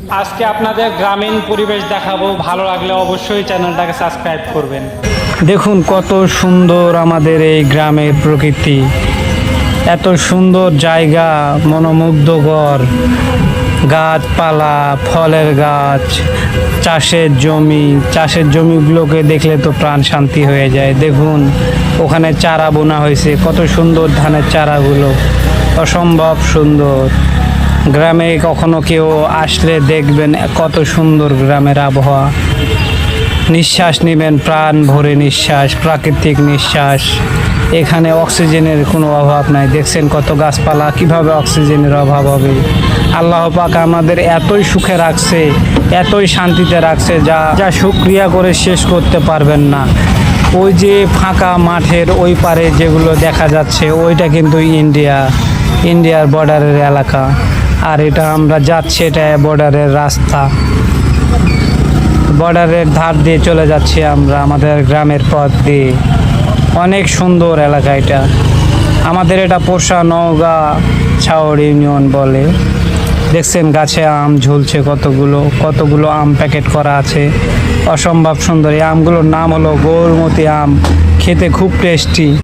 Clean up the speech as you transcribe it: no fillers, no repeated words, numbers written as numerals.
আজকে আপনাদের গ্রামীণ পরিবেশ দেখাবো, ভালো লাগলে অবশ্যই চ্যানেলটাকে সাবস্ক্রাইব করবেন। দেখুন কত সুন্দর আমাদের এই গ্রামের প্রকৃতি, এত সুন্দর জায়গা, মনোমুগ্ধকর গাছপালা, ফলের গাছ, চাষের জমিগুলোকে দেখলে তো প্রাণ শান্তি হয়ে যায়। দেখুন ওখানে চারা বোনা হয়েছে, কত সুন্দর ধানের চারাগুলো, অসম্ভব সুন্দর। গ্রামে কখনো কেউ আসলে দেখবেন কত সুন্দর গ্রামের আবহাওয়া। নিঃশ্বাস নেবেন প্রাণ ভরে, নিঃশ্বাস, প্রাকৃতিক নিঃশ্বাস। এখানে অক্সিজেনের কোনো অভাব নাই। দেখছেন কত গাছপালা, কিভাবে অক্সিজেনের অভাব হবে? আল্লাহ পাক আমাদের এতই সুখে রাখছে, এতই শান্তিতে রাখছে, যা শুকরিয়া করে শেষ করতে পারবেন না। ওই যে ফাঁকা মাঠের ওই পারে যেগুলো দেখা যাচ্ছে, ওইটা কিন্তু ইন্ডিয়ার বর্ডারের এলাকা। আর এটা আমরা যাচ্ছি, এটা বর্ডারের রাস্তা, বর্ডারের ধার দিয়ে চলে যাচ্ছি আমরা আমাদের গ্রামের পথ দিয়ে। অনেক সুন্দর এলাকা এটা। আমাদের এটা পোষা নওগাঁ ছাওড় ইউনিয়ন বলে। দেখছেন গাছে আম ঝুলছে, কতগুলো আম প্যাকেট করা আছে, অসম্ভব সুন্দর। এই আমগুলোর নাম হলো গৌরমতি আম, খেতে খুব টেস্টি।